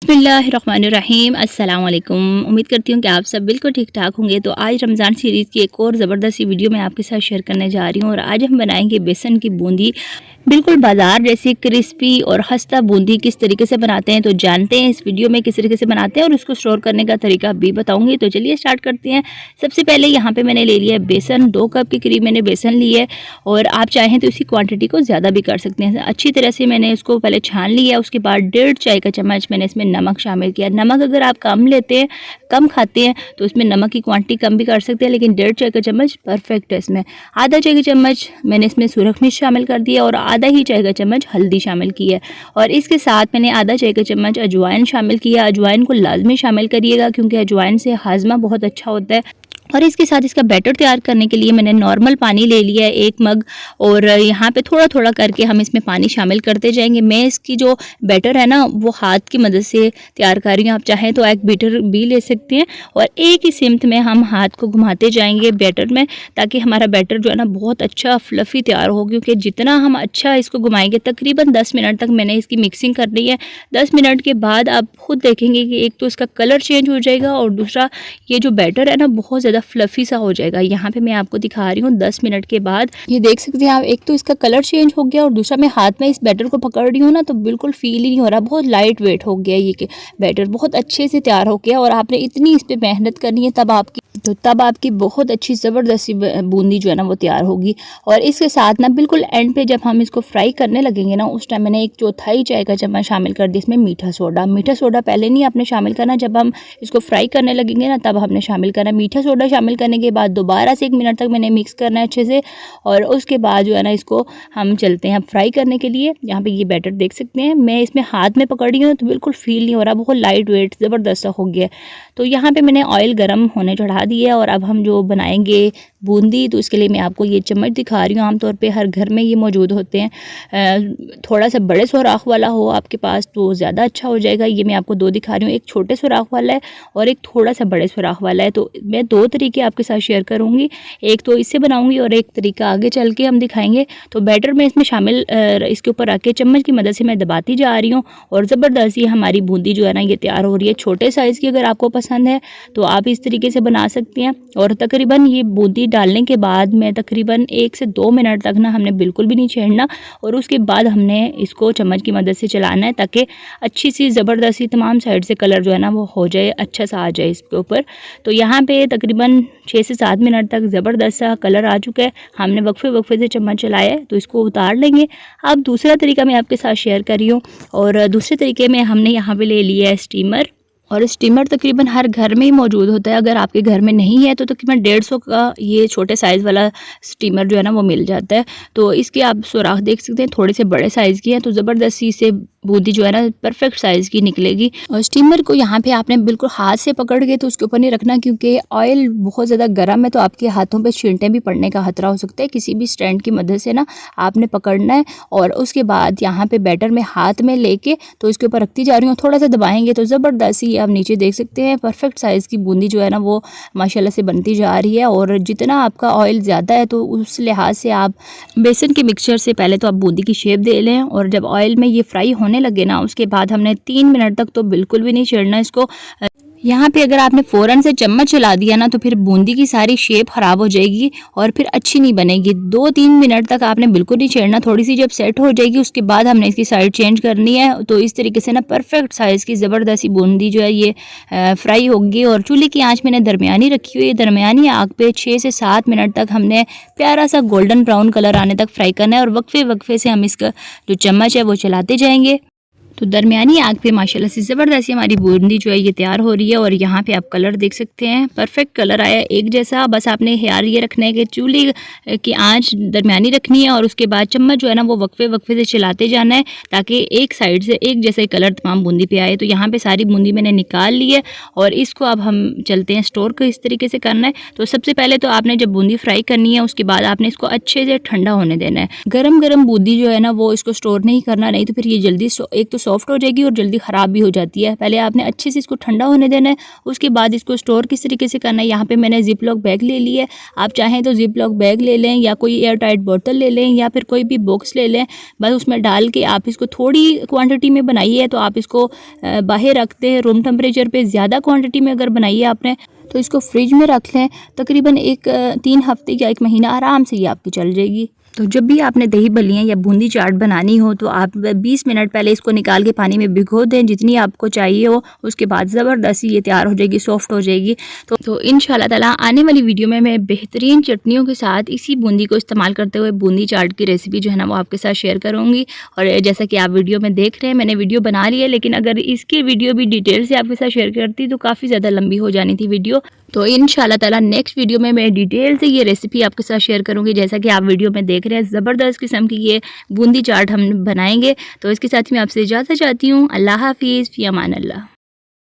बिस्मिल्लाहिर्रहमानिर्रहीम। अस्सलाम वालेकुम। उम्मीद करती हूँ कि आप सब बिल्कुल ठीक ठाक होंगे। तो आज रमज़ान सीरीज़ की एक और ज़बरदस्त सी वीडियो मैं आपके साथ शेयर करने जा रही हूँ और आज हम बनाएंगे बेसन की बूंदी। बिल्कुल बाज़ार जैसी क्रिस्पी और खस्ता बूंदी किस तरीके से बनाते हैं तो जानते हैं इस वीडियो में किस तरीके से बनाते हैं और उसको स्टोर करने का तरीका भी बताऊंगी। तो चलिए स्टार्ट करते हैं। सबसे पहले यहाँ पे मैंने ले लिया है बेसन, 2 कप के करीब मैंने बेसन लिया है और आप चाहें तो इसी क्वांटिटी को ज़्यादा भी कर सकते हैं। अच्छी तरह से मैंने इसको पहले छान लिया, उसके बाद 1.5 चाय का चम्मच मैंने इसमें नमक शामिल किया। नमक अगर आप कम लेते हैं, कम खाते हैं तो इसमें नमक की क्वांटिटी कम भी कर सकते हैं, लेकिन 1.5 चाय का चम्मच परफेक्ट है इसमें। आधा चाय का चम्मच मैंने इसमें सुरख मिर्च शामिल कर दिया और आधा ही चाय का चम्मच हल्दी शामिल की है और इसके साथ मैंने आधा चाय का चम्मच अजवाइन शामिल किया। अजवाइन को लाजमी शामिल करिएगा क्योंकि अजवाइन से हाजमा बहुत अच्छा होता है। और इसके साथ इसका बैटर तैयार करने के लिए मैंने नॉर्मल पानी ले लिया है 1 मग और यहाँ पे थोड़ा थोड़ा करके हम इसमें पानी शामिल करते जाएंगे। मैं इसकी जो बैटर है ना वो हाथ की मदद से तैयार कर रही हूँ, आप चाहें तो एक बीटर भी ले सकते हैं और एक ही सिमत में हम हाथ को घुमाते जाएंगे बैटर में, ताकि हमारा बैटर जो है ना बहुत अच्छा फ्लफ़ी तैयार हो। क्योंकि जितना हम अच्छा इसको घुमाएंगे, तकरीबन 10 मिनट तक मैंने इसकी मिक्सिंग करनी है। 10 मिनट के बाद आप खुद देखेंगे कि एक तो इसका कलर चेंज हो जाएगा और दूसरा ये जो बैटर है ना बहुत ज़्यादा फ्लफी सा हो जाएगा। यहाँ पे मैं आपको दिखा रही हूँ 10 मिनट के बाद, ये देख सकते हैं आप, एक तो इसका कलर चेंज हो गया और दूसरा मैं हाथ में इस बैटर को पकड़ रही हूँ ना तो बिल्कुल फील ही नहीं हो रहा, बहुत लाइट वेट हो गया ये बैटर, बहुत अच्छे से तैयार हो गया। और आपने इतनी इस पर मेहनत करनी है तब आपकी बहुत अच्छी ज़बरदस्ती बूंदी जो है ना वो तैयार होगी। और इसके साथ ना बिल्कुल एंड पे जब हम इसको फ्राई करने लगेंगे ना उस टाइम मैंने 1/4 चाय का चम्मच शामिल कर दिया इसमें मीठा सोडा। मीठा सोडा पहले नहीं आपने शामिल करना, जब हम इसको फ्राई करने लगेंगे ना तब हमने शामिल करना। मीठा सोडा शामिल करने के बाद दोबारा से 1 मिनट तक मैंने मिक्स करना है अच्छे से और उसके बाद जो है ना इसको हम चलते हैं फ्राई करने के लिए। यहाँ पे ये बैटर देख सकते हैं, मैं इसमें हाथ में पकड़ रही हूँ तो बिल्कुल फील नहीं हो रहा, बहुत लाइट वेट ज़बरदस्त हो गया। तो यहाँ पे मैंने ऑयल गर्म होने चढ़ा दिया और अब हम जो बनाएंगे बूंदी तो इसके लिए मैं आपको ये चम्मच दिखा रही हूँ। आमतौर पे हर घर में ये मौजूद होते हैं, थोड़ा सा बड़े सुराख वाला हो आपके पास तो ज़्यादा अच्छा हो जाएगा। ये मैं आपको 2 दिखा रही हूँ, एक छोटे सुराख वाला है और एक थोड़ा सा बड़े सुराख वाला है। तो मैं 2 तरीके आपके साथ शेयर करूँगी, एक तो इससे बनाऊँगी और एक तरीका आगे चल के हम दिखाएंगे। तो बैटर में इसमें शामिल इसके ऊपर रख के चम्मच की मदद से मैं दबाती जा रही हूँ और ज़बरदस्त ये हमारी बूंदी जो है ना ये तैयार हो रही है। छोटे साइज़ की अगर आपको पसंद है तो आप इस तरीके से बना सकते हैं। और तकरीबन ये बूंदी डालने के बाद में तकरीबन 1 से 2 मिनट तक ना हमने बिल्कुल भी नहीं छेड़ना और उसके बाद हमने इसको चम्मच की मदद से चलाना है ताकि अच्छी सी ज़बरदस्ती तमाम साइड से कलर जो है ना वो हो जाए, अच्छा सा आ जाए इसके ऊपर। तो यहाँ पे तकरीबन 6 से 7 मिनट तक ज़बरदस्त सा कलर आ चुका है। हमने वक्फे से चम्मच चलाया है तो इसको उतार लेंगे। अब दूसरा तरीका मैं आपके साथ शेयर कर रही हूँ और दूसरे तरीके में हमने यहाँ पे ले लिया है स्टीमर और स्टीमर तकरीबन हर घर में ही मौजूद होता है। अगर आपके घर में नहीं है तो तकरीबन 150 का ये छोटे साइज़ वाला स्टीमर जो है ना वो मिल जाता है। तो इसके आप सुराख देख सकते हैं, थोड़े से बड़े साइज़ की हैं तो ज़बरदस्ती से बूंदी जो है ना परफेक्ट साइज़ की निकलेगी। और स्टीमर को यहाँ पे आपने बिल्कुल हाथ से पकड़ के तो उसके ऊपर नहीं रखना क्योंकि ऑयल बहुत ज़्यादा गर्म है तो आपके हाथों पे छींटे भी पड़ने का खतरा हो सकता है। किसी भी स्टैंड की मदद से ना आपने पकड़ना है और उसके बाद यहाँ पे बैटर में हाथ में लेके तो इसके ऊपर रखती जा रही हूँ, थोड़ा सा दबाएंगे तो ज़बरदस्ती आप नीचे देख सकते हैं परफेक्ट साइज़ की बूंदी जो है ना वो माशाल्लाह से बनती जा रही है। और जितना आपका ऑयल ज़्यादा है तो उस लिहाज से आप बेसन के मिक्सचर से पहले तो आप बूंदी की शेप दे लें और जब ऑयल में ये फ्राई होने लगे ना उसके बाद हमने 3 मिनट तक तो बिल्कुल भी नहीं छेड़ना इसको। यहाँ पे अगर आपने फ़ौरन से चम्मच चला दिया ना तो फिर बूंदी की सारी शेप ख़राब हो जाएगी और फिर अच्छी नहीं बनेगी। 2-3 मिनट तक आपने बिल्कुल नहीं छेड़ना, थोड़ी सी जब सेट हो जाएगी उसके बाद हमने इसकी साइड चेंज करनी है। तो इस तरीके से ना परफेक्ट साइज़ की ज़बरदस्ती बूंदी जो है ये फ्राई होगी। और चूल्हे की आंच मैंने दरमियानी रखी हुई है, दरमियानी आग पे 6 से 7 मिनट तक हमने प्यारा सा गोल्डन ब्राउन कलर आने तक फ्राई करना है और वक्फे से हम इसका जो चम्मच है वो चलाते जाएंगे। तो दरमियानी आग पे माशाल्लाह से ज़बरदस्त हमारी बूंदी जो है ये तैयार हो रही है। और यहाँ पे आप कलर देख सकते हैं, परफेक्ट कलर आया एक जैसा। बस आपने ख्याल ये रखना है कि चूल्हे की आंच दरमियानी रखनी है और उसके बाद चम्मच जो है ना वो वक्फे से चलाते जाना है ताकि एक साइड से एक जैसा ही कलर तमाम बूंदी पे आए। तो यहाँ पे सारी बूंदी मैंने निकाल ली है और इसको अब हम चलते हैं स्टोर को इस तरीके से करना है। तो सबसे पहले तो आपने जब बूंदी फ्राई करनी है उसके बाद आपने इसको अच्छे से ठंडा होने देना है। गरम बूंदी जो है ना वो इसको स्टोर नहीं करना, नहीं तो फिर ये जल्दी एक तो सॉफ्ट हो जाएगी और जल्दी ख़राब भी हो जाती है। पहले आपने अच्छे से इसको ठंडा होने देना है, उसके बाद इसको स्टोर किस तरीके से करना है। यहाँ पे मैंने जिप लॉक बैग ले लिया है, आप चाहें तो जिप लॉक बैग ले लें या कोई एयर टाइट बोतल ले लें या फिर कोई भी बॉक्स ले लें। बस उसमें डाल के आप इसको थोड़ी क्वांटिटी में बनाइए तो आप इसको बाहर रखते हैं रूम टेम्परेचर पे। ज़्यादा क्वांटिटी में अगर बनाइए आपने तो इसको फ्रिज में रख लें, तकरीबन 3 हफ्ते या 1 महीना आराम से ये आपकी चल जाएगी। तो जब भी आपने दही बल्लियाँ या बूंदी चाट बनानी हो तो आप 20 मिनट पहले इसको निकाल के पानी में भिगो दें, जितनी आपको चाहिए हो। उसके बाद ज़बरदस्ती ये तैयार हो जाएगी, सॉफ्ट हो जाएगी। तो इंशाल्लाह ताला आने वाली वीडियो में मैं बेहतरीन चटनियों के साथ इसी बूंदी को इस्तेमाल करते हुए बूंदी चाट की रेसिपी जो है ना वो आपके साथ शेयर करूँगी। और जैसा कि आप वीडियो में देख रहे हैं, मैंने वीडियो बना ली है, लेकिन अगर इसकी वीडियो भी डिटेल से आपके साथ शेयर करती तो काफ़ी ज़्यादा लंबी हो जानी थी वीडियो। तो इंशाल्लाह ताला नेक्स्ट वीडियो में मैं डिटेल से ये रेसिपी आपके साथ शेयर करूंगी। जैसा कि आप वीडियो में देख रहे हैं, ज़बरदस्त किस्म की ये बूंदी चाट हम बनाएंगे। तो इसके साथ ही मैं आपसे इजाज़त चाहती हूँ। अल्लाह हाफिज़, फ़ी अमान अल्लाह।